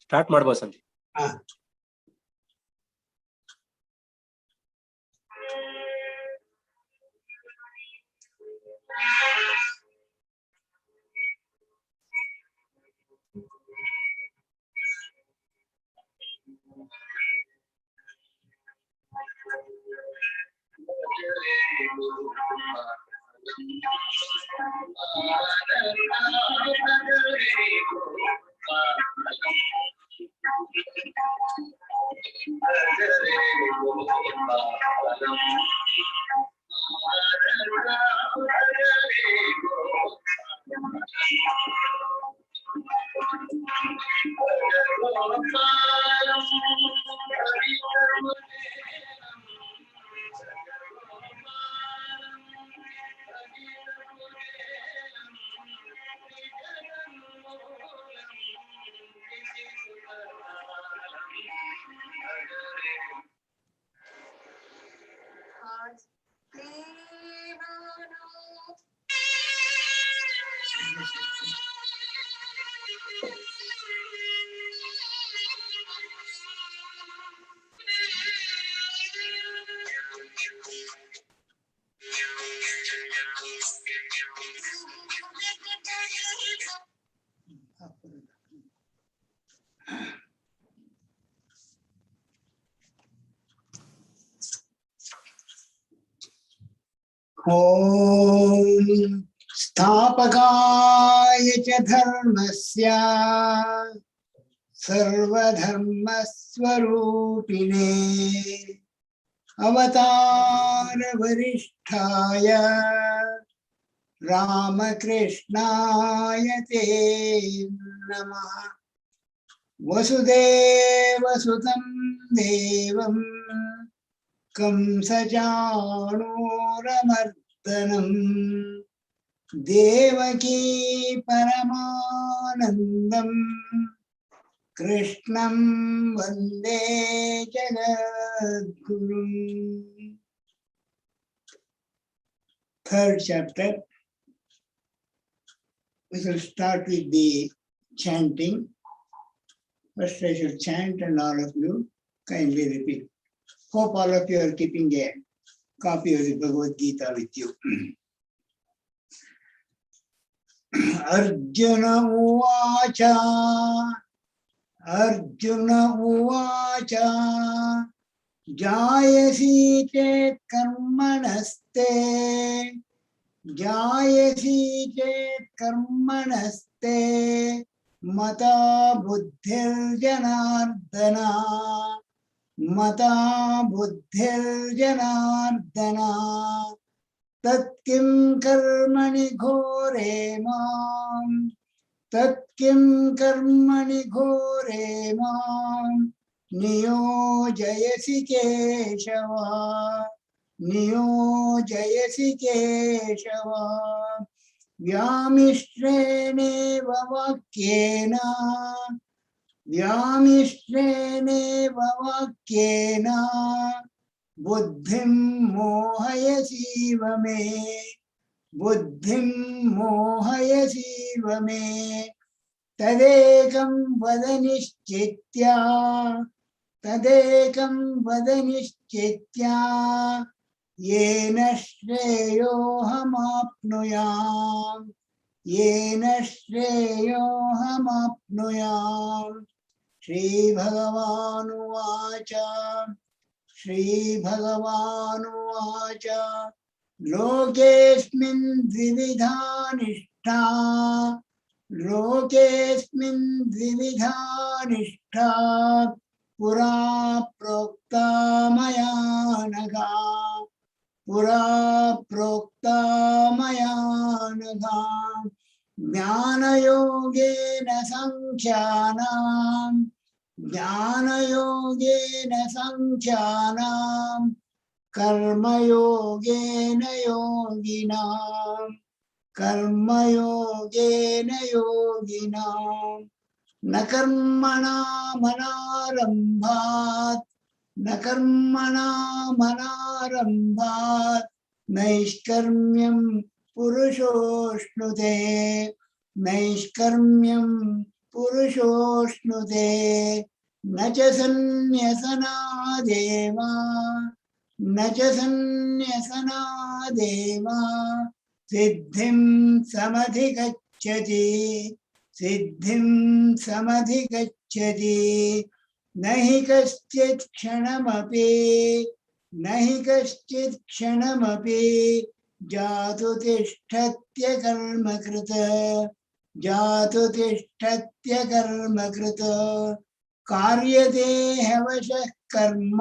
Start ಮಾಡಬಹುದು ಸಂಜೆ. ओम स्थापकाय च धर्मस्य सर्वधर्मस्वरूपिणे अवतार वरिष्ठाय रामकृष्णाय ते नमः। वसुदेवसुतं देवं कंसचाणूरमर्दनं देवकी परमानन्दं कृष्णं वन्दे जगद्गुरुम्। Third chapter. We will start with the chanting. First I should chant and all of you kindly repeat. Hope all of you are keeping a copy of the Bhagavad Gita with you. Arjuna Uvacha Arjuna Uvacha Jayasi chet karmanaste Jayasi chet karmanaste Mata buddhir janardana Mata buddhir janardana Tatkim karmani ghore mam Tatkim karmani ghore mam Niyojayasi Keshava Niyojayasi Keshava Vyamishrene vavakyena Vyamishrene vavakyena Buddhim mohayasi vame Buddhim mohayasi vame Tadekam vadanishchitya Tadekam vadanishchitya Yena shreyohamapnuyam Yena shreyohamapnuyam Shri Bhagavanu Vacha Shri Bhagavanu Vacha Lokesmin dvividha nishtha Lokesmin dvividha nishtha Pura prokta maya naga Pura prokta maya naga Jnana yogena sankhyanam Jnana yogena sankhyanam Karma yogena yoginam Karma yogena yoginam Na karmana manarambhat Na karmana manarambhat Naishkarmyam purushoshnute Naishkarmyam पुरुषोष्णुते न च सन्न्यसनादेव न च सन्न्यसनादेव सिद्धिं समधिगच्छति सिद्धिं समधिगच्छति न हि कश्चित् क्षणमपि जातु तिष्ठत्य कर्मकृत कार्यते ह्यवशः कर्म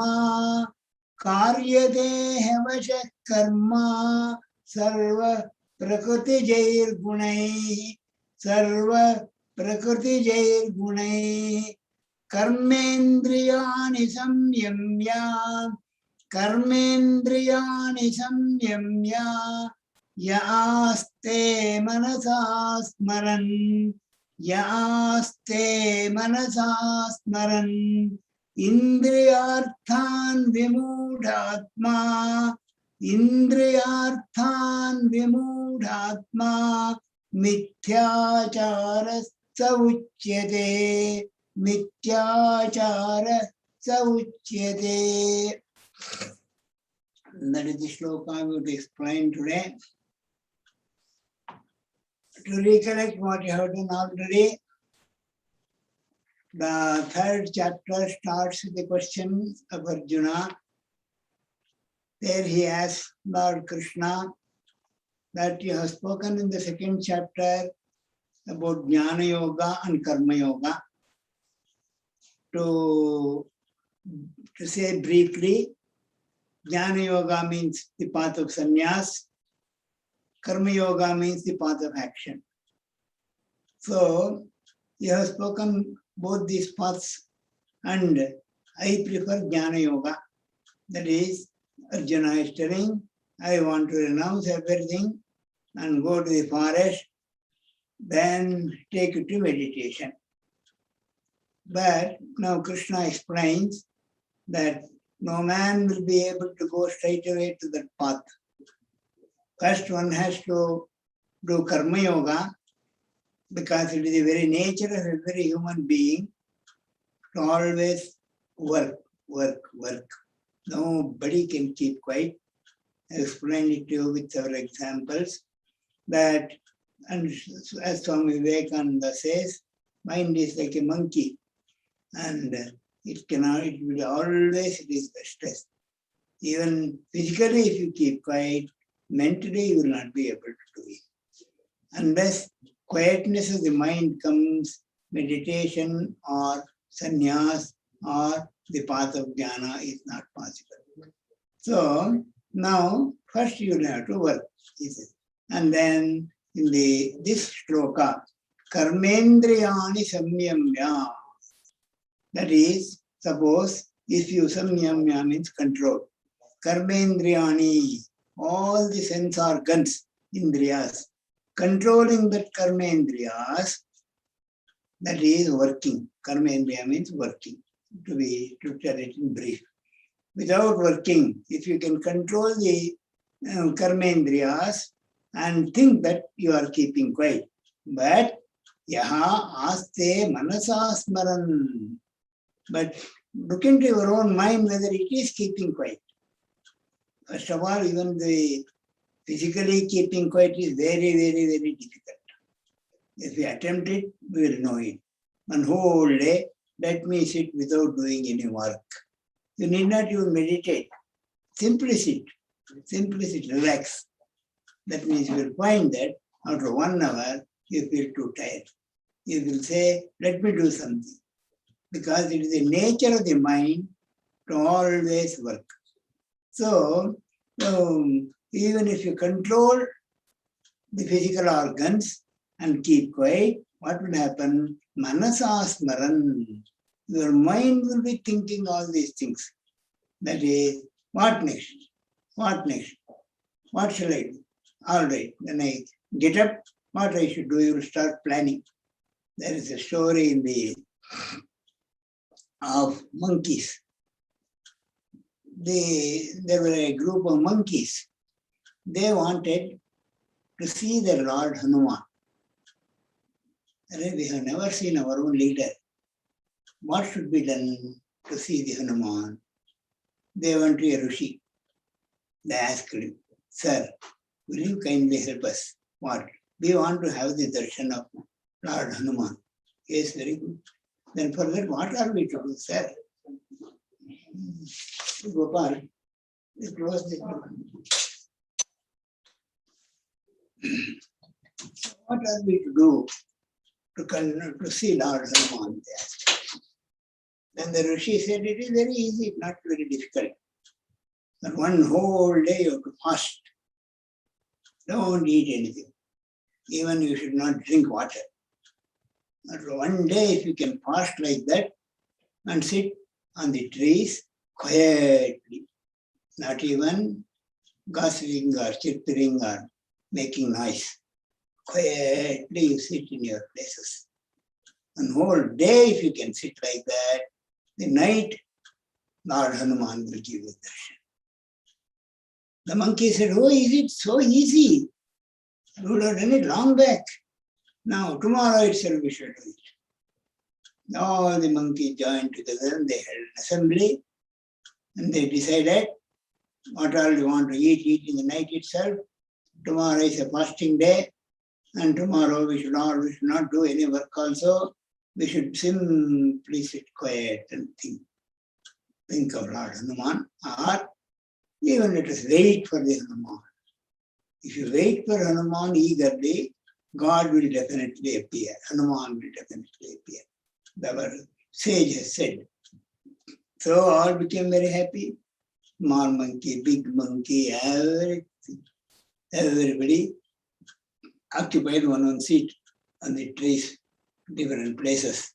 सर्व प्रकृतिजैर्गुणैः कर्मेन्द्रियाणि संयम्य य आस्ते मनसा स्मरन् इन्द्रियार्थान् विमूढात्मा मिथ्याचारः स उच्यते. That is the shloka I would explain today. To recollect what you have done already, the third chapter starts with the question of Arjuna. There he asks Lord Krishna that you have spoken in the second chapter about Jnana Yoga and Karma Yoga. To say briefly, Jnana Yoga means the path of sannyas. Karma Yoga means the path of action. So, you have spoken both these paths, and I prefer Jnana Yoga. That is, Arjuna is telling, I want to renounce everything and go to the forest, then take it to meditation. But now Krishna explains that no man will be able to go straight away to that path. First one has to do Karma Yoga, because it is the very nature of every human being to always work. Nobody can keep quiet. I explained it to you with several examples that, and as Swami Vivekananda says, mind is like a monkey, and it will always, it is restless. Even physically, if you keep quiet, mentally you will not be able to do it. Unless quietness of the mind comes, meditation or sannyas or the path of jnana is not possible. So now, first you will have to work. And then in this shloka, karmendriyani samyamya. That is, suppose if you samyamya means control. Karmendriyani, all the sense organs, indriyas. Controlling that karmendriyas, that is working. Karmendriya means working, to tell it in brief. Without working, if you can control the karmendriyas and think that you are keeping quiet, but yaha aste manasa smaran. But look into your own mind whether it is keeping quiet. First of all, even the physically keeping quiet is very, very, very difficult. If we attempt it, we will know it. One whole day, let me sit without doing any work. You need not even meditate. Simply sit, relax. That means you will find that after 1 hour, you feel too tired. You will say, let me do something. Because it is the nature of the mind to always work. So, even if you control the physical organs and keep quiet, what will happen? Manasa smaran. Your mind will be thinking all these things. That is, what next? What next? What shall I do? All right, when I get up, what I should do, you will start planning. There is a story of monkeys. There were a group of monkeys. They wanted to see their Lord Hanuman. We have never seen our own leader. What should be done to see the Hanuman? They went to a Rishi. They asked him, Sir, will you kindly help us? What? We want to have the darshan of Lord Hanuman. Yes, very good. Then for that, what are we to do, sir? Gopal, close the door. What are we to do to see Lord Hanuman? Then the Rishi said, it is very easy, not very difficult. But one whole day you have to fast. Don't eat anything. Even you should not drink water. But one day if you can fast like that and sit on the trees quietly, not even gossiping or chirping or making noise. Quietly you sit in your places. One whole day if you can sit like that, the night Lord Hanuman will give you darshan. The monkey said, oh, is it so easy? You would have done it long back. Now, tomorrow itself we shall do it. All the monkeys joined together and they held an assembly and they decided what all you want to eat in the night itself. Tomorrow is a fasting day and tomorrow we should not do any work also. We should simply sit quiet and think of Lord Hanuman, or even let us wait for the Hanuman. If you wait for Hanuman eagerly, God will definitely appear. Hanuman will definitely appear. Our sage has said. So all became very happy. Small monkey, big monkey, everybody occupied one seat on the trees, different places.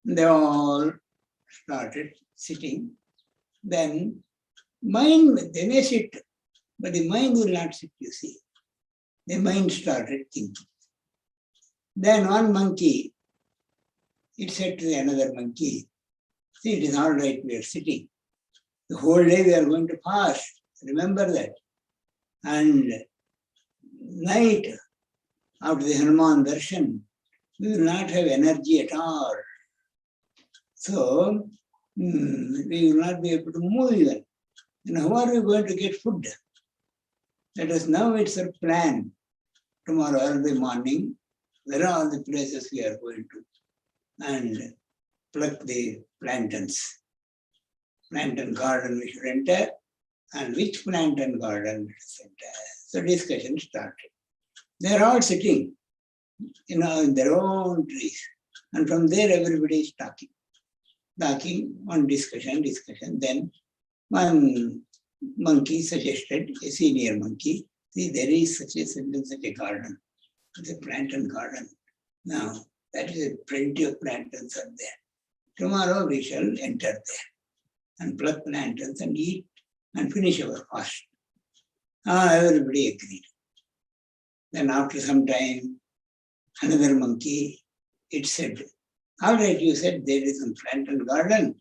They all started sitting. Then they may sit, but the mind will not sit, you see. The mind started thinking. Then one monkey, it said to another monkey, see, it is all right, we are sitting. The whole day we are going to fast. Remember that. And night, after the Hanuman darshan, we will not have energy at all. So, we will not be able to move even. And how are we going to get food? Let us now itself plan. Tomorrow early morning, where are all the places we are going to? And pluck the plantains. Plantain garden we should enter, and which plantain garden we should enter. So discussion started. They are all sitting, in their own trees. And from there everybody is talking. One discussion. Then one monkey suggested, a senior monkey, see, there is such a garden. It's a plantain garden. Now, that is plenty of plantains are there. Tomorrow we shall enter there and pluck plantains and eat and finish our fast. Everybody agreed. Then after some time, another monkey, it said, all right, you said there is a plantain garden.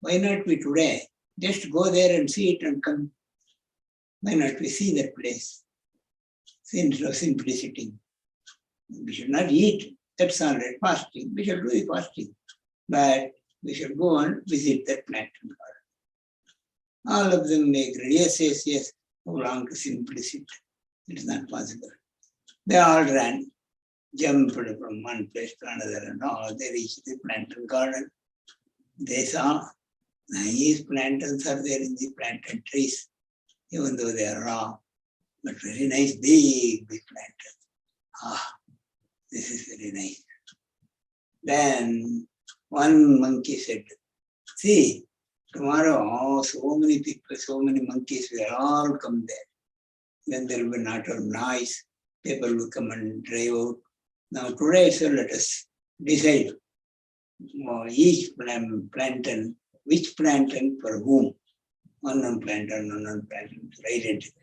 Why not we today just go there and see it and come? Why not we see that place? Instead of simply sitting. We should not eat. That's all right, fasting. We shall do the fasting. But we shall go and visit that plantain garden. All of them may agree, yes, how long to simply sit? It is not possible. They all ran, jumped from one place to another and all. They reached the plantain garden. They saw nice plantains are there in the plantain trees, even though they are raw, but very nice, big plantains. This is very nice. Then one monkey said, see, tomorrow, so many people, so many monkeys will all come there. Then there will be not a noise. People will come and drive out. Now today, so let us decide each plantain, which plantain for whom. Unknown plantain, identify.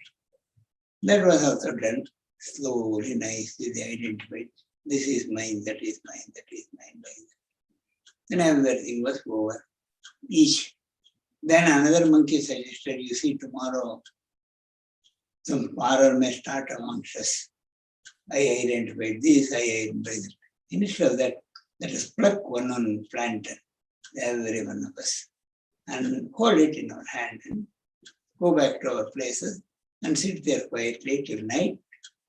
That was also done slowly, nicely, they identified. This is mine, that is mine, that is mine. Then everything was over. Each. Then another monkey suggested, you see, tomorrow some quarrel may start amongst us. I identified this, I identified that. Instead of that, let us pluck one plantain, every one of us, and hold it in our hand and go back to our places and sit there quietly till night.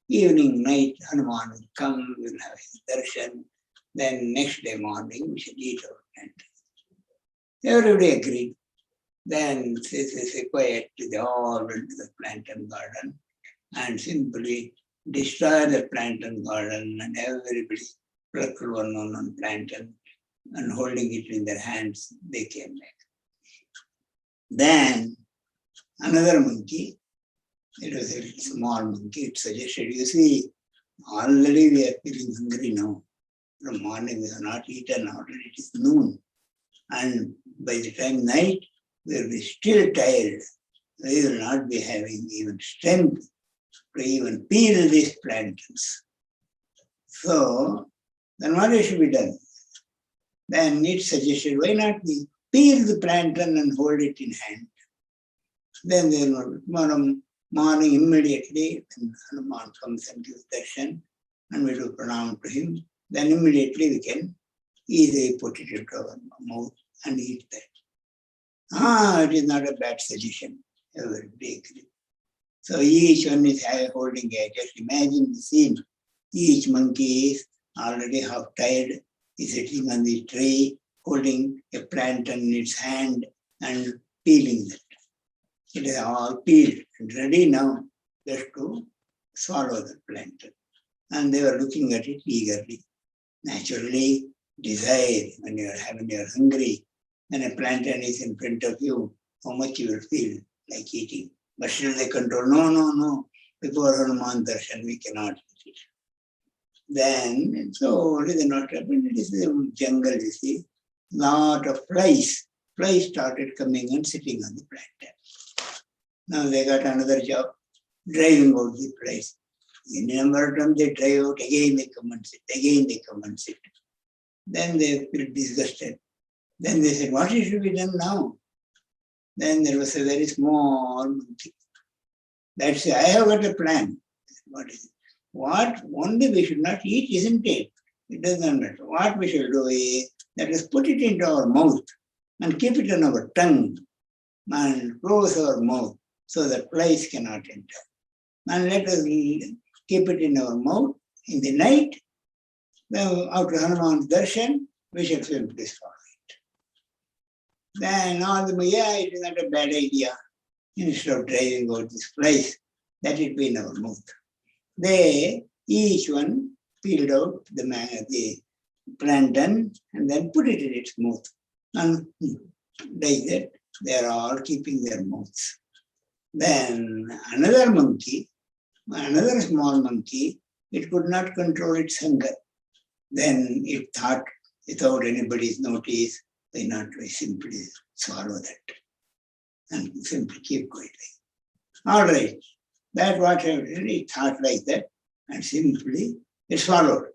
Evening, night, Hanuman will come, we'll have his darshan. Then next day morning, we should eat our plantain. Everybody agreed. Then they quietly, they all went to the plantain garden and simply destroy the plantain garden, and everybody plucked one plantain and holding it in their hands, they came back. Then another monkey, it was a small monkey, it suggested, you see, already we are feeling hungry now. From morning we have not eaten, already it is noon. And by the time night, we will be still tired. We will not be having even strength to even peel these plantains. So, then what should be done? Then it suggested, why not we peel the plantain and hold it in hand? Then tomorrow morning immediately, when Hanuman comes and gives darshan, and we do pranam to him, then immediately we can easily put it into our mouth and eat that. It is not a bad suggestion. Everybody agree. So each one is holding a, just imagine the scene. Each monkey is already half tired, is sitting on the tree, holding a plantain in its hand and peeling that. It is all peeled and ready now just to swallow the plantain. And they were looking at it eagerly. Naturally, desire, when you are hungry, and a plantain is in front of you, how much you will feel like eating. But still they control, no, before Hanuman darshan we cannot eat it. Then, so what is not happened? It is the jungle, you see. Lot of flies. Flies started coming and sitting on the plantain. Now they got another job, driving out the flies. In a number of times they drive out, again they come and sit, again they come and sit. Then they feel disgusted. Then they said, what is to be done now? Then there was a very small monkey. That's it, I have got a plan. What is it? What only we should not eat, isn't it? It doesn't matter. What we should do is, let us put it into our mouth and keep it on our tongue and close our mouth so that flies cannot enter. And let us keep it in our mouth in the night. Then after Hanuman's darshan, we shall simply swallow it. Then all the, it is not a bad idea. Instead of driving out this flies, let it be in our mouth. They, each one peeled out the plantain and then put it in its mouth. And like that, they are all keeping their mouths. Then another monkey, another small monkey, it could not control its hunger. Then it thought, without anybody's notice, why not we simply swallow that and simply keep quietly. All right, that what it thought like that and simply it swallowed.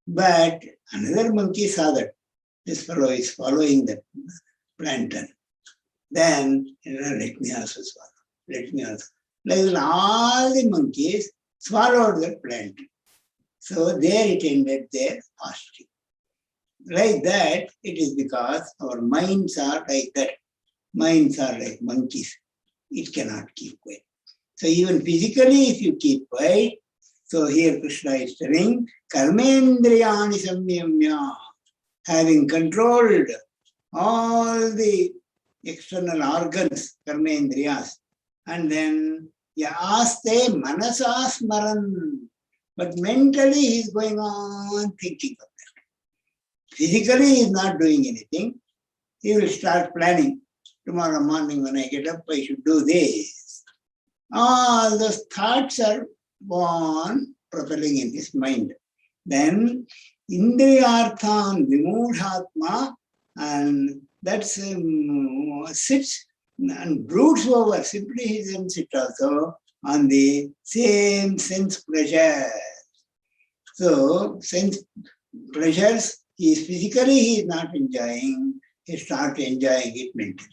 But another monkey saw that this fellow is swallowing the plantain. Then, let me also swallow. Let me also. Like all the monkeys swallowed the plantain. So there it ended their fasting. Like that, it is because our minds are like that. Minds are like monkeys. It cannot keep quiet. So even physically, if you keep quiet, so here Krishna is telling, karmendriyani samyamya, having controlled all the external organs, karmendriyas, and then yaste manasas maran, but mentally he is going on thinking of that. Physically he is not doing anything. He will start planning. Tomorrow morning when I get up, I should do this. All those thoughts are born propelling in his mind. Then indriyarthan vimudhatma, and that sits and broods over, simply he doesn't sit also on the same sense pleasure. So sense pleasures, he is not enjoying, he starts enjoying it mentally.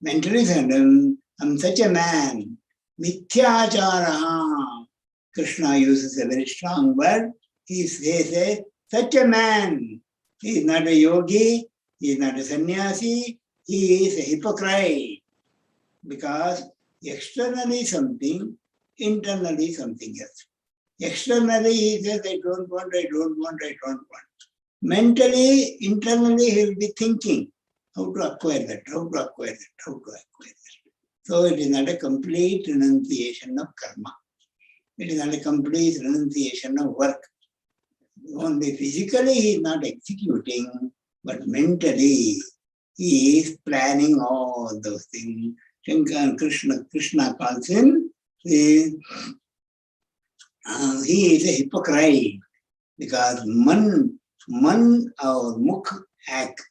Mentally said, I'm such a man, mithyacharaha. Krishna uses a very strong word. He says Such a man, he is not a yogi, he is not a sannyasi, he is a hypocrite. Because externally something, internally something else. Externally he says, I don't want, I don't want, I don't want. Mentally, internally he will be thinking how to acquire that, how to acquire that, how to acquire that. So it is not a complete renunciation of karma. It is not a complete renunciation of work. Only physically he is not executing, but mentally he is planning all those things. Shankar Krishna calls him, he is a hypocrite because man or mukh act.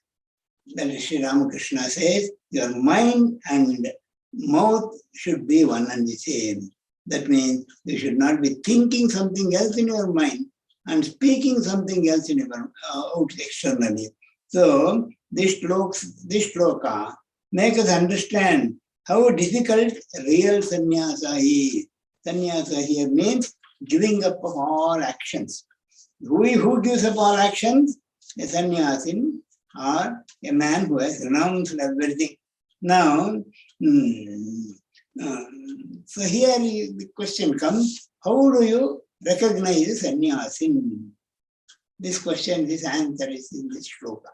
That is Sri Ramakrishna says, your mind and mouth should be one and the same. That means you should not be thinking something else in your mind and speaking something else in your out externally. So this shloka make us understand how difficult real sannyasa is. Sannyasa here means giving up of all actions. Who gives up all actions? A sannyasin or a man who has renounced everything. Now, so here the question comes, how do you recognize a sannyasin? This question, this answer is in this shloka.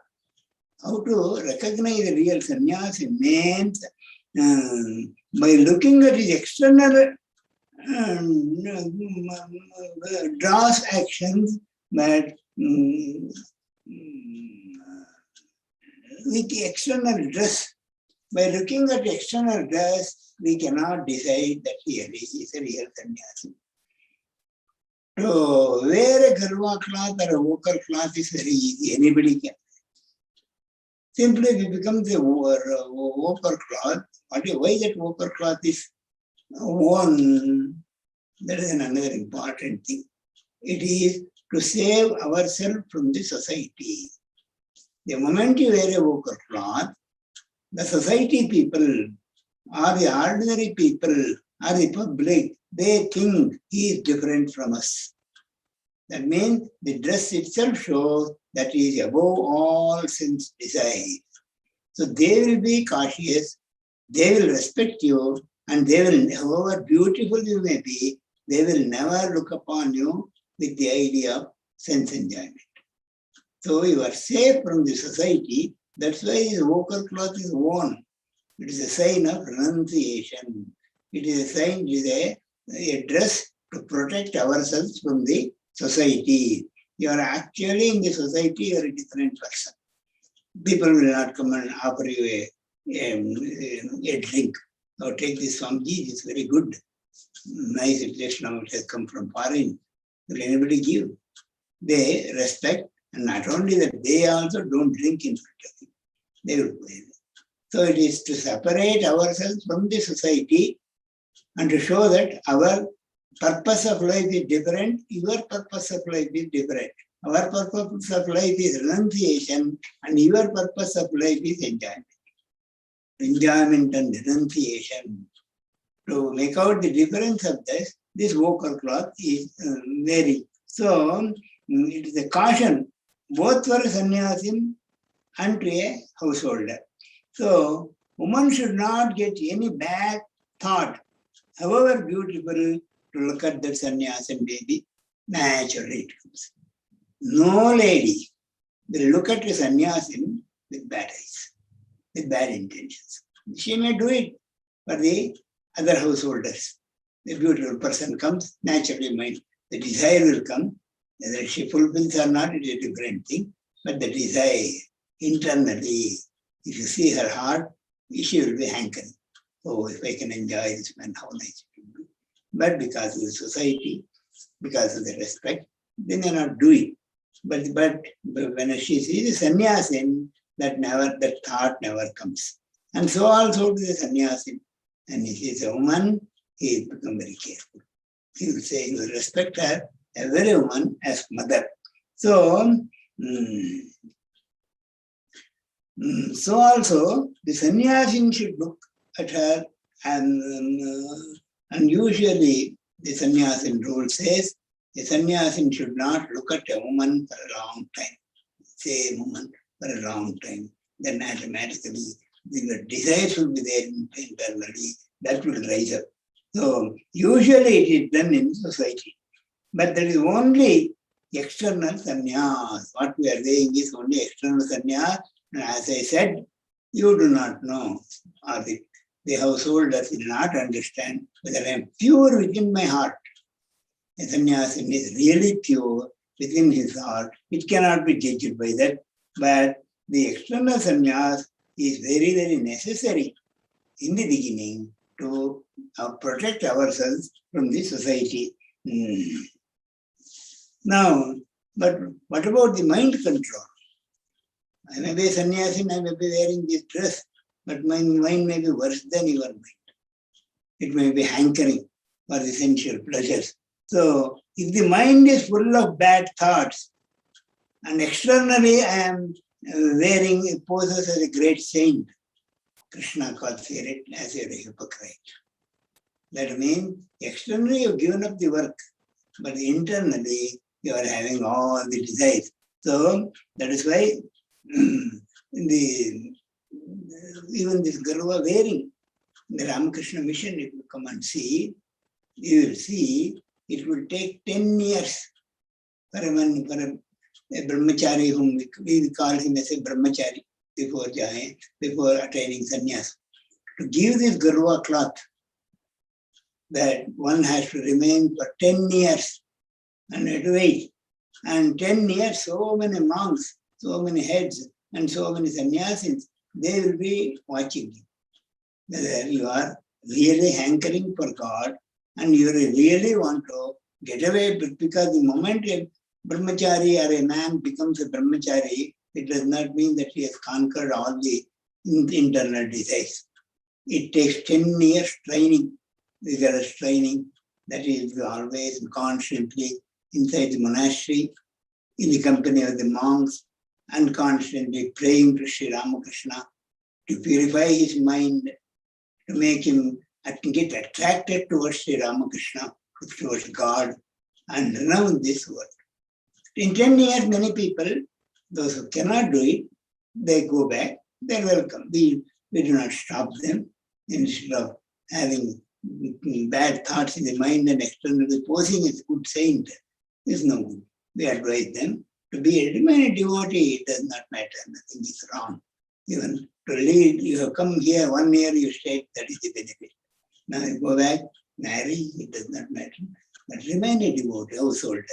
How to recognize a real sannyasin means by looking at his external draws actions, but with the external dress, by looking at the external dress, we cannot decide that he is a real sannyasi. So, wear a garva cloth or a ochre cloth is very easy, anybody can. Simply we become the ochre cloth. Why that ochre cloth is worn? That is another important thing. It is to save ourselves from the society. The moment you wear a ochre cloth, the society people or the ordinary people or the public, they think he is different from us. That means the dress itself shows that he is above all sense desires. So they will be cautious, they will respect you, and they will, however beautiful you may be, they will never look upon you with the idea of sense enjoyment. So you are safe from the society. That's why this ochre cloth is worn. It is a sign of renunciation. It is a sign, it is a dress to protect ourselves from the society. You are actually in the society, you are a different person. People will not come and offer you a drink. Or take this Swamiji, it's very good. Nice, it just now it has come from foreign. Will anybody give? They respect, and not only that, they also don't drink in front of you. They will play. So it is to separate ourselves from the society and to show that our purpose of life is different, your purpose of life is different. Our purpose of life is renunciation, and your purpose of life is enjoyment. Enjoyment and renunciation. To make out the difference of this ochre cloth is very. So it is a caution both for a sannyasin and to a householder. So woman should not get any bad thought, however beautiful, to look at that sannyasin baby. Naturally it comes. No lady will look at a sannyasin with bad eyes, with bad intentions. She may do it for the other householders. The beautiful person comes, naturally the desire will come. Whether she fulfills or not, it is a different thing. But the desire, internally, if you see her heart, she will be hankering. Oh, if I can enjoy this man, how nice it will be. But because of the society, because of the respect, they may not do it. But when she sees the sannyasin, that thought never comes. And so also to the sannyasin. And if he is a woman, he will become very careful. He will say, he will respect her, every woman as mother. So also the sannyasin should look at her, and usually the sannyasin rule says, A sannyasin should not look at a woman for a long time, say a woman for a long time. Then automatically the desire should be there internally, that will rise up. So usually it is done in society. But there is only external sannyas. What we are saying is only external sannyas. And as I said, you do not know, or the householders will not understand whether I am pure within my heart. A sannyasin is really pure within his heart. It cannot be judged by that. But the external sannyas is very, very necessary in the beginning to protect ourselves from the society. Now, but what about the mind control? I may be a sannyasin, I may be wearing this dress, but my mind may be worse than your mind. It may be hankering for the sensual pleasures. So, if the mind is full of bad thoughts, and externally I am wearing poses as a great saint, Krishna calls it as a hypocrite. That means externally you have given up the work, but internally you are having all the desires. So that is why even this Garva wearing, the Ramakrishna mission, if you come and see, you will see it will take 10 years for a brahmachari, whom we call him as a brahmachari before attaining sannyas, to give this Garva cloth, that one has to remain for 10 years and to wait. And 10 years, so many monks, so many heads, and so many sannyasins, they will be watching you. Whether you are really hankering for God and you really want to get away, because the moment a brahmachari or a man becomes a brahmachari, it does not mean that he has conquered all the internal desires. It takes 10 years training, rigorous training, that is always constantly inside the monastery, in the company of the monks, and constantly praying to Sri Ramakrishna to purify his mind, to make him get attracted towards Sri Ramakrishna, towards God, and renounce this world. In 10 years, many people, those who cannot do it, they go back, they're welcome. We do not stop them. Instead of having bad thoughts in the mind and externally posing as a good saint, is no good. We advise them to remain a devotee. It does not matter. Nothing is wrong. Even to lead, you have come here 1 year, you stay, that is the benefit. Now you go back, marry, it does not matter. But remain a devotee, householder.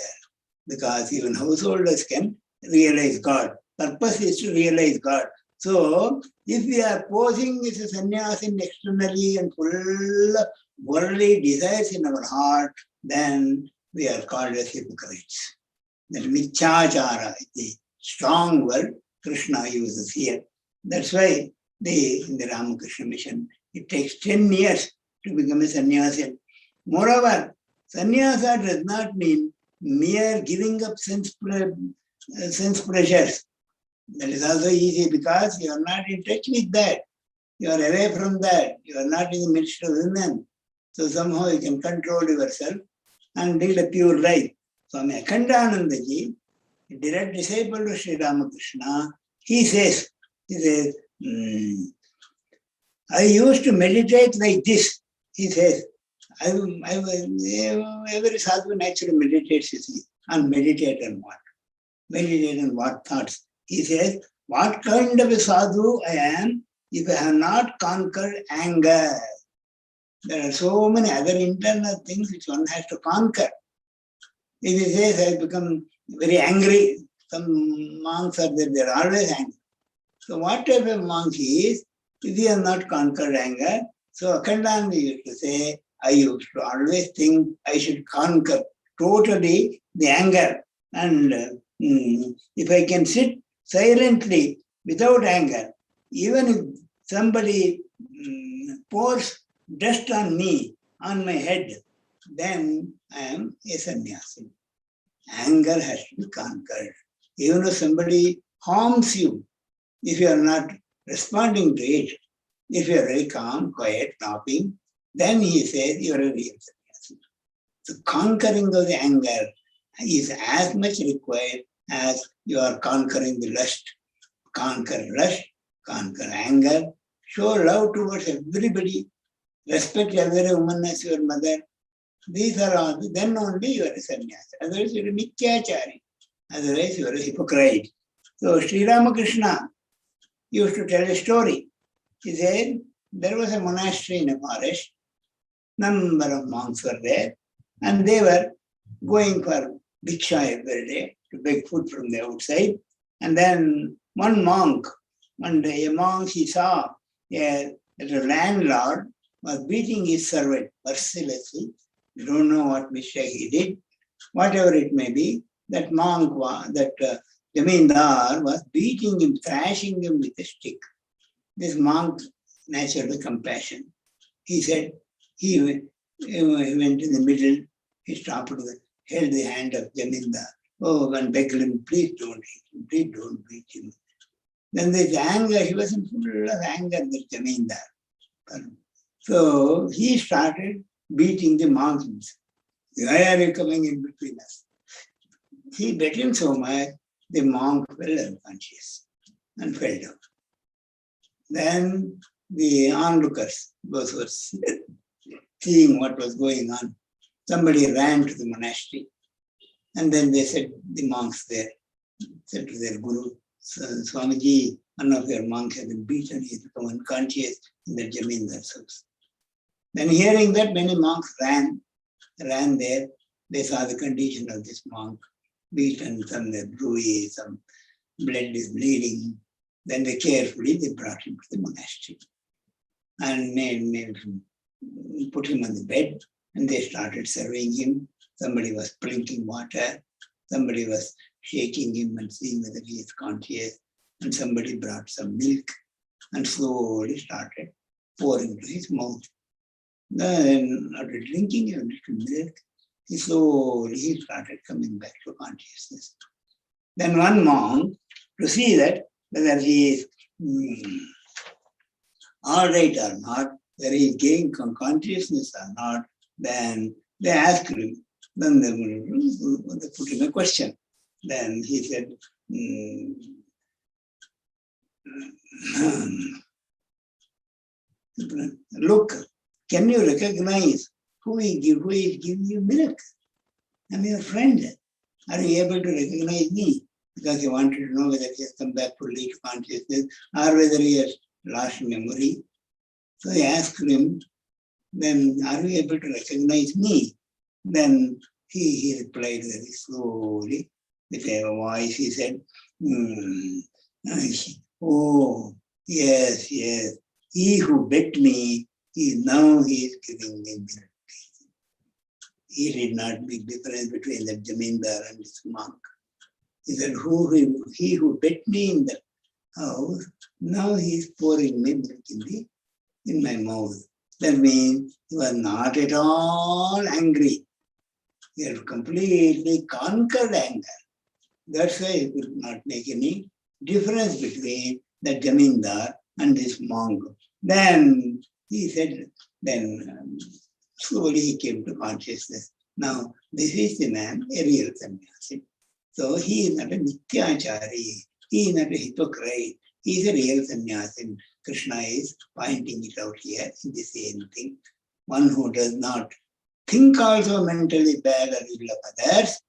Because even householders can realize God. Purpose is to realize God. So, if we are posing as a sannyasin externally and full of worldly desires in our heart, then we are called as hypocrites. That michachara, the strong word Krishna uses here. That's why in the Ramakrishna mission, it takes 10 years to become a sannyasin. Moreover, sannyasa does not mean mere giving up sense pleasures. That is also easy because you are not in touch with that. You are away from that. You are not in the midst of women. So somehow you can control yourself and lead a pure life. Swami Akhandanandaji, a direct disciple of Sri Ramakrishna, he says, I used to meditate like this. He says, every sadhu naturally meditates, you see. And meditate on what? Meditate on what thoughts? He says, what kind of a sadhu I am if I have not conquered anger? There are so many other internal things which one has to conquer. If he says, I become very angry, some monks are there, they are always angry. So what type of monk he is, if he has not conquered anger? So Akhandananda used to say, I used to always think I should conquer totally the anger. And if I can sit silently without anger, even if somebody pours dust on me, on my head, then I am a sannyasi. Anger has to be conquered. Even if somebody harms you, if you are not responding to it, if you are very calm, quiet, laughing, then he says you are a real sannyasi. The conquering of the anger is as much required as you are conquering the lust. Conquer lust, conquer anger, show love towards everybody, respect every woman as your mother. These are all, then only you are a sannyasi. Otherwise you are a mithyachari. Otherwise you are a hypocrite. So Sri Ramakrishna used to tell a story. He said, there was a monastery in a forest. Number of monks were there. And they were going for bhiksha every day to beg food from the outside. And then one day a monk, he saw that a landlord was beating his servant mercilessly. You don't know what mistake he did. Whatever it may be, that Jamindar was beating him, thrashing him with a stick. This monk, naturally compassion. He said, he went in the middle, he stopped, held the hand of Jamindar. Oh, and begged him, please don't beat him. Then this anger, he was in full of anger, the Jamindar. So he started beating the monks. Why are you coming in between us? He beat him so much, the monk fell unconscious and fell down. Then the onlookers, those who were seeing what was going on, somebody ran to the monastery. And then they said, the monks there, said to their guru, Swamiji, one of your monks has been beaten, he has become unconscious in the Jamindar's house. Then hearing that, many monks ran there. They saw the condition of this monk, beaten, some bruised, some blood is bleeding. Then they brought him to the monastery and put him on the bed, and they started serving him. Somebody was drinking water, somebody was shaking him and seeing whether he is conscious, and somebody brought some milk and slowly started pouring to his mouth. Then after drinking a little milk, he slowly started coming back to consciousness. Then one monk, to see that whether he is all right or not, whether he is gaining consciousness or not, then they asked him. Then they put him a question. Then he said, look, can you recognize who is giving you milk? I'm your friend. Are you able to recognize me? Because he wanted to know whether he has come back fully to consciousness or whether he has lost memory. So he asked him, then are you able to recognize me? Then he replied very slowly with a voice. He said, oh, yes. He who begged me, he is giving me milk. He did not make difference between the Jamindar and this monk. He said, he who begged me in the house, now he is pouring me milk in my mouth. That means he was not at all angry. He had completely conquered anger. That's why he could not make any difference between the Jamindar and this monk. Then he said, slowly he came to consciousness. Now, this is the man, a real sannyasi. So he is not a mithyachari. He is not a hypocrite. He is a real sannyasi. Krishna is pointing it out here in the same thing. One who does not think also mentally bad or evil of others,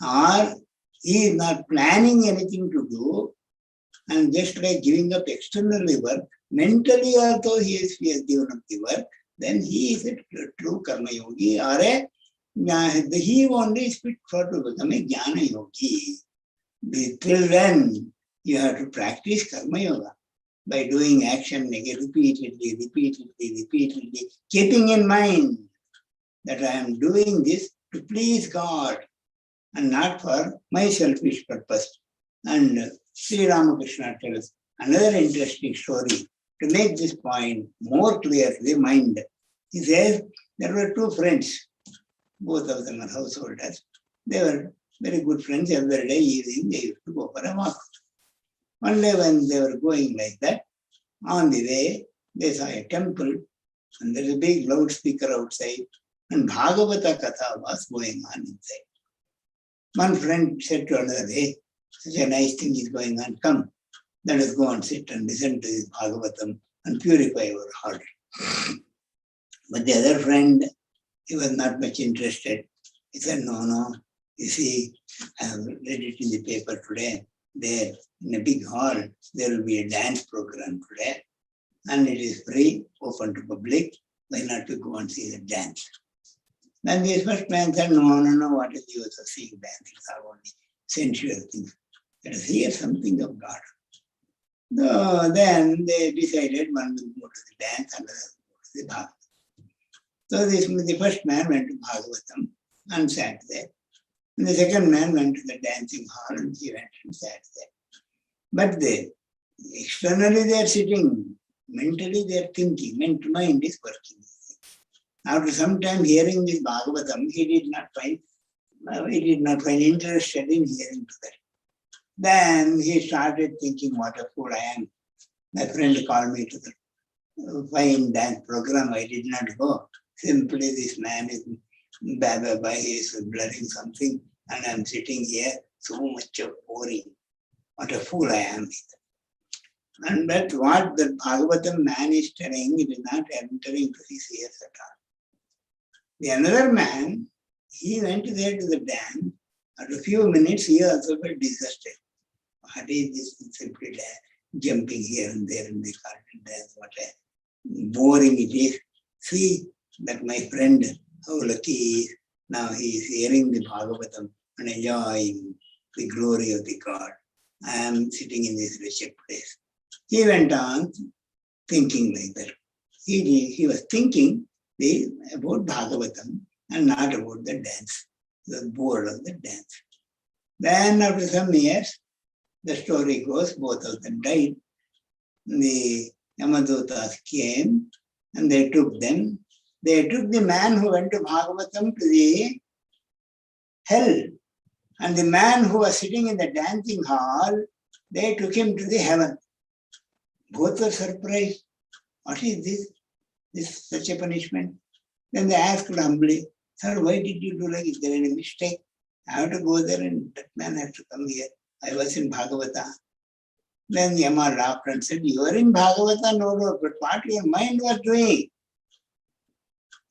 or he is not planning anything to do, and just like giving up externally work, mentally also he has given up the work, then he is a true karma yogi, or he only is fit for to become a jnana yogi. Till then, you have to practice karma yoga by doing action repeatedly, keeping in mind that I am doing this to please God and not for my selfish purpose. And Sri Ramakrishna tells another interesting story to make this point more clearly mind. He says there were two friends, both of them are householders. They were very good friends. Every day evening they used to go for a walk. One day when they were going like that, on the way they saw a temple and there is a big loudspeaker outside and Bhagavata Katha was going on inside. One friend said to another, hey, such a nice thing is going on, come, let us go and sit and listen to this Bhagavatam and purify our heart. But the other friend, he was not much interested. He said, no, you see, I have read it in the paper today. There, in a big hall, there will be a dance program today. And it is free, open to public. Why not to go and see the dance? Then the first man said, no, what is the use of seeing dances? Are only sensual things. Let us hear something of God. So then they decided one will go to the dance and another will go to the Bhagavatam. So the first man went to Bhagavatam and sat there. And the second man went to the dancing hall and he went and sat there. But externally they are sitting, mentally they are thinking, mind is working. After some time hearing this Bhagavatam, he did not find interested in hearing to that. Then he started thinking, what a fool I am. My friend called me to the fine dance program. I did not go. Simply this man is he is blurring something and I'm sitting here, so much of boring. What a fool I am. And that's what the Bhagavatam man is telling, it is not entering to his ears at all. The another man, he went there to the dance. After a few minutes, he also felt disgusted. What is this simply jumping here and there in the carpet dance? What a boring it is. See that my friend, how lucky he is. Now he is hearing the Bhagavatam and enjoying the glory of the God. I am sitting in this wretched place. He went on thinking like that. He was thinking about Bhagavatam and not about the dance. He was bored of the dance. Then after some years, the story goes, both of them died. The Yamadutas came and they took them. They took the man who went to Bhagavatam to the hell. And the man who was sitting in the dancing hall, they took him to the heaven. Both were surprised. What is this? This such a punishment? Then they asked humbly, sir, why did you do like? Is there any mistake? I have to go there and that man has to come here. I was in Bhagavata. Then Yama laughed and said, you are in Bhagavata, no, but what your mind was doing?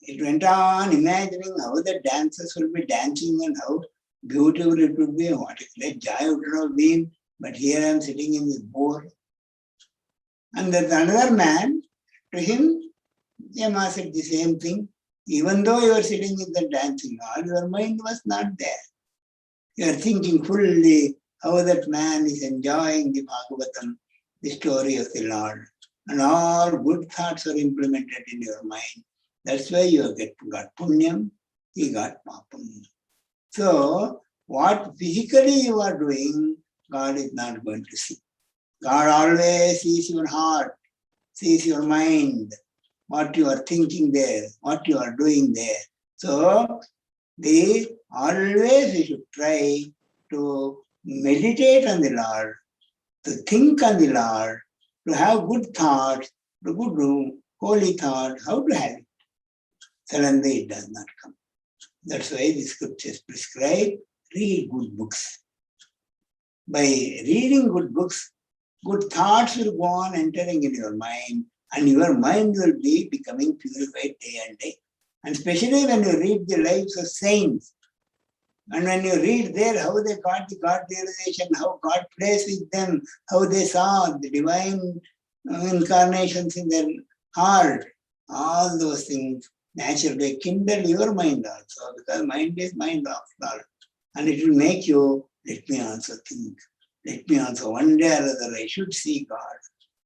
It went on imagining how the dancers will be dancing and how beautiful it would be, what a great joy it would have been. But here I am sitting in this bore. And there's another man, to him, Yama said the same thing. Even though you are sitting in the dancing hall, your mind was not there. You are thinking fully how that man is enjoying the Bhagavatam, the story of the Lord. And all good thoughts are implemented in your mind. That's why you got punyam, he got papam. So, what physically you are doing, God is not going to see. God always sees your heart, sees your mind, what you are thinking there, what you are doing there. So, always we should try to meditate on the Lord, to think on the Lord, to have good thoughts, to good holy thoughts, how to have it. Suddenly it does not come. That's why the scriptures prescribe, read good books. By reading good books, good thoughts will go on entering in your mind, and your mind will be becoming purified day and day. And especially when you read the lives of saints, and when you read there how they got the God realization, how God plays with them, how they saw the divine incarnations in their heart, all those things naturally kindle your mind also, because mind is mind after all. And it will make you, let me also think. Let me also, one day or other, I should see God.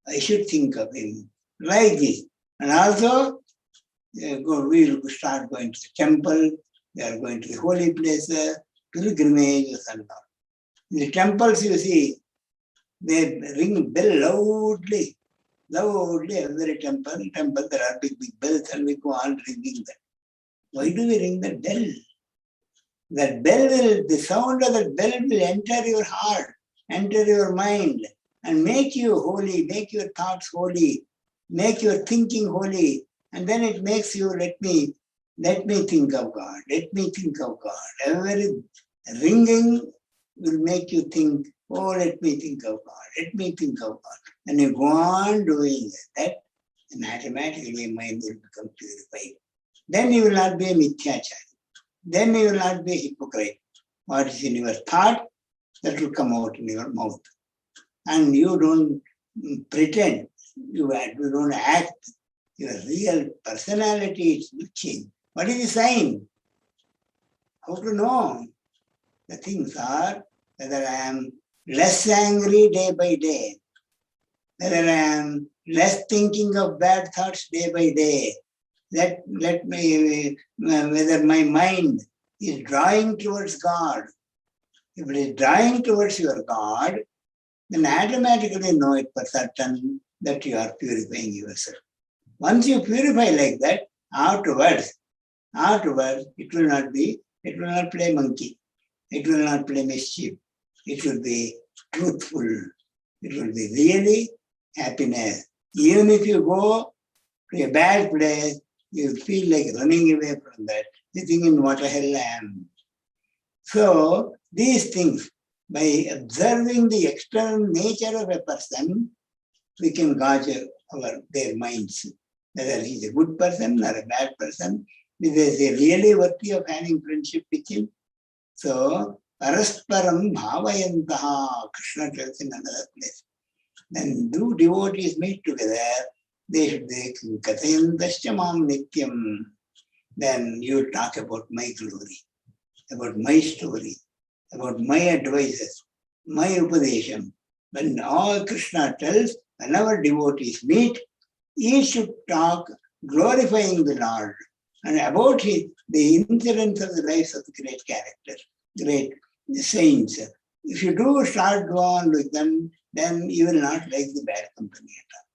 I should think of Him. Like this. And also, we will start going to the temple. They are going to the holy places, pilgrimages and all. In the temples, you see, they ring bell loudly. Every temple, there are big bells and we go on ringing them. Why do we ring the bell? That bell the sound of that bell will enter your heart, enter your mind and make you holy, make your thoughts holy, make your thinking holy. And then it makes you, let me think of God, let me think of God. Ringing will make you think, oh, let me think of God, let me think of God. And you go on doing that, and automatically mind will become purified. Then you will not be a mithyachari. Then you will not be a hypocrite. What is in your thought, that will come out in your mouth. And you don't pretend, you don't act. Your real personality is will change. What is the sign? How to know? The things are whether I am less angry day by day, whether I am less thinking of bad thoughts day by day, whether my mind is drawing towards God. If it is drawing towards your God, then automatically know it for certain that you are purifying yourself. Once you purify like that, afterwards, it will not play monkey. It will not play mischief. It will be truthful. It will be really happiness. Even if you go to a bad place, you feel like running away from that. You think, in what the hell I am. So these things, by observing the external nature of a person, we can gauge their minds, whether he's a good person or a bad person, whether they really worthy of having friendship with him. So, parasparam bhavayantaha, Krishna tells in another place. Then two devotees meet together, they should be kathayantascha mam nityam. Then you talk about my glory, about my story, about my advices, my upadesham. When all Krishna tells, whenever devotees meet, each should talk glorifying the Lord and about the incidents of the lives of the great characters, great saints. If you do start go on with them, then you will not like the bad company at all.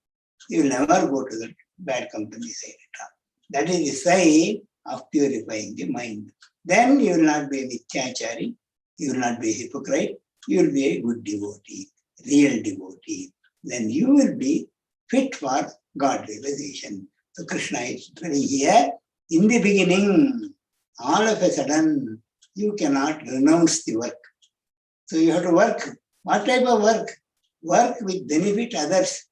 You will never go to the bad company side at all. That is the sign of purifying the mind. Then you will not be a mithyachari, you will not be a hypocrite, you will be a good devotee, real devotee. Then you will be fit for God realization. So Krishna is telling here, in the beginning, all of a sudden, you cannot renounce the work. So you have to work. What type of work? Work with benefit others.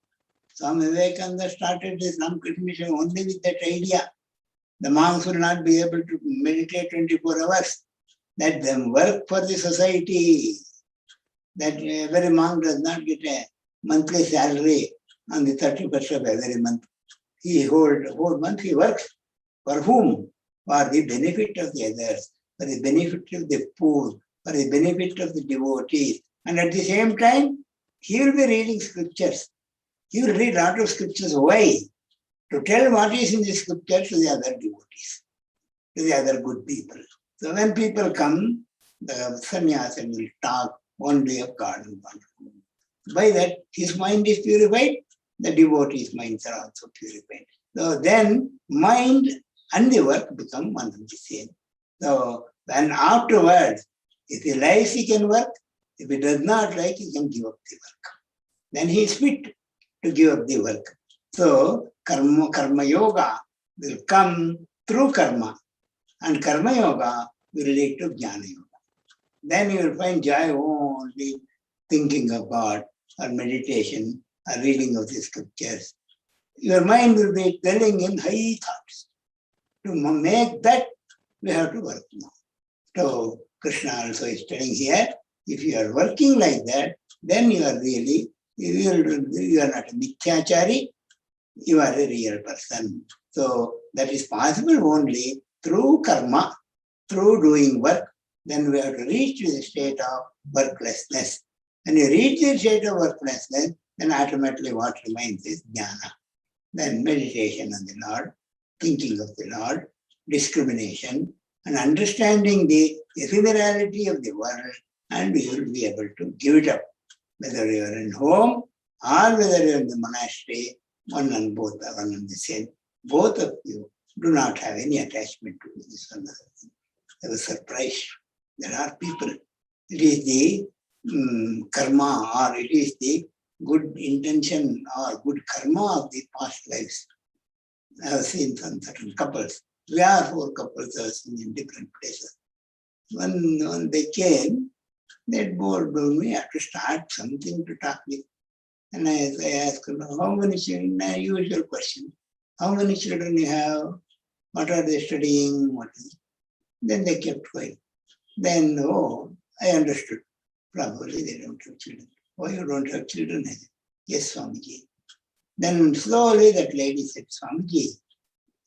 Swami Vivekananda started this Ramakrishna mission only with that idea. The monks will not be able to meditate 24 hours. Let them work for the society. That every monk does not get a monthly salary on the 31st of every month. He whole month he works. For whom? For the benefit of the others, for the benefit of the poor, for the benefit of the devotees. And at the same time, he will be reading scriptures. He will read a lot of scriptures. Why? To tell what is in the scripture to the other devotees, to the other good people. So when people come, the sannyasi will talk only of God and God. By that, his mind is purified, the devotees' minds are also purified. So then, mind and the work become one and the same. So then afterwards, if he likes, he can work. If he does not like, he can give up the work. Then he is fit to give up the work. So karma yoga will come through karma, and karma yoga will lead to jnana yoga. Then you will find joy only thinking of God, or meditation, or reading of the scriptures. Your mind will be dwelling in high thoughts. To make that, we have to work now. So Krishna also is telling here, if you are working like that, then you are really, you are not a mithyachari, you are a real person. So that is possible only through karma, through doing work. Then we have to reach to the state of worklessness. When you reach the state of worklessness, then automatically what remains is jnana. Then meditation on the Lord, thinking of the Lord, discrimination, and understanding the ephemerality of the world, and you will be able to give it up. Whether you are in home or whether you are in the monastery, one and both are one and the same. Both of you do not have any attachment to this one another. I was surprised. There are people. It is the karma, or it is the good intention or good karma of the past lives. I have seen some certain couples, 3 or 4 couples I have seen in different places. when they came, that board told me I have to start something to talk with. And I asked, how many children, usual question, how many children you have, what are they studying, what is. Then they kept quiet. Then, I understood. Probably they don't have children. Why you don't have children? I said, yes, Swamiji. Then slowly that lady said, Swamiji,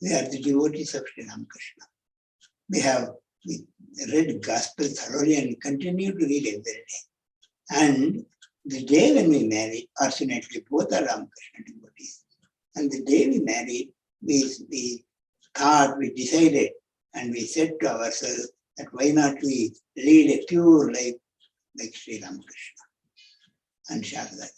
we are the devotees of Sri Ramakrishna. We read Gospel thoroughly and continue to read every day. And the day when we married, fortunately both are Ramakrishna devotees. And the day we married, we thought, we decided, and we said to ourselves that why not we lead a pure life like Sri Ramakrishna and Sharada.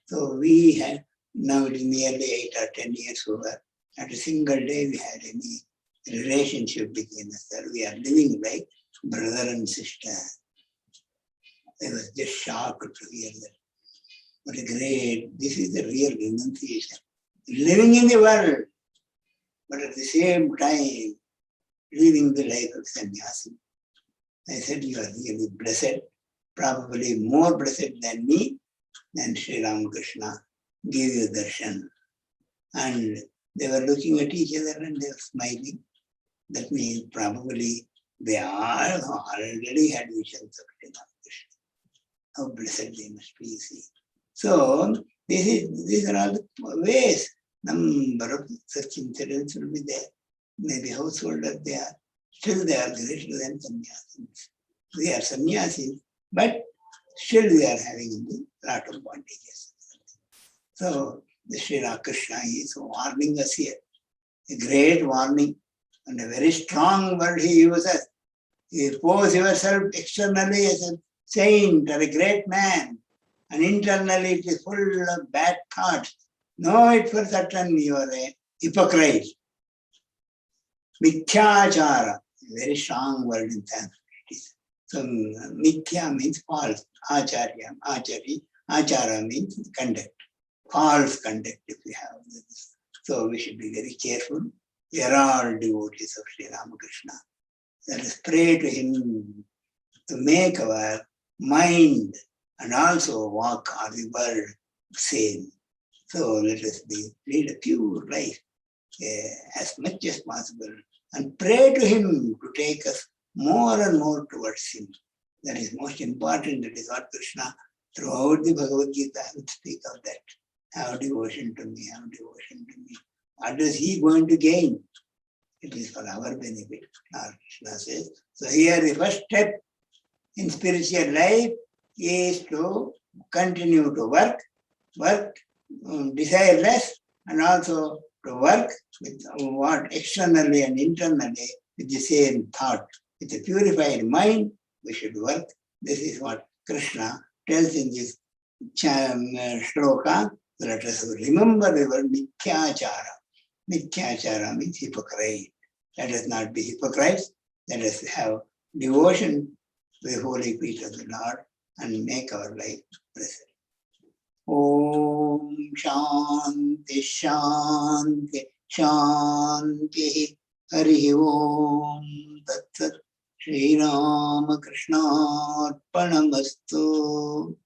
So we had, now it is nearly 8 or 10 years over. Not a single day we had any relationship between us. We are living like brother and sister. I was just shocked to hear that. What a great, this is the real renunciation. Living in the world, but at the same time, living the life of sannyasi. I said, you are really blessed, probably more blessed than me, than Sri Ramakrishna gave you darshan. And they were looking at each other and they were smiling. That means probably they all already had visions of Sri Ramakrishna. How blessed they must be, see. So these are all the ways. Number of such incidents will be there. Maybe householders they are. Still they are greater than sannyasis. We are sannyasis, but still we are having a lot of bondages. So the Sri Ramakrishna is warning us here. A great warning and a very strong word he uses. You pose yourself externally as a saint or a great man, and internally it is full of bad thoughts. Know it for certain you are a hypocrite. Mithyachara, very strong word in Sanskrit. So mithya means false. Achara means conduct. False conduct if we have this. So we should be very careful. We are all devotees of Sri Ramakrishna. Let us pray to him to make our mind and also walk on the world sane. So let us lead a pure life as much as possible and pray to him to take us more and more towards him. That is most important. That is what Krishna throughout the Bhagavad Gita would speak of that. Have devotion to me, have devotion to me. What is he going to gain? It is for our benefit, Krishna says. So here the first step in spiritual life is to continue to work, desire less, and also to work with what externally and internally with the same thought. With a purified mind, we should work. This is what Krishna tells in this shloka. Let us remember the word mithyachara. Mithyachara means hypocrite. Let us not be hypocrites. Let us have devotion to the holy feet of the Lord and make our life blessed. Om Shanti Shanti Shanti Hari Om Tat Sat Shri Ramakrishna Arpanamastu.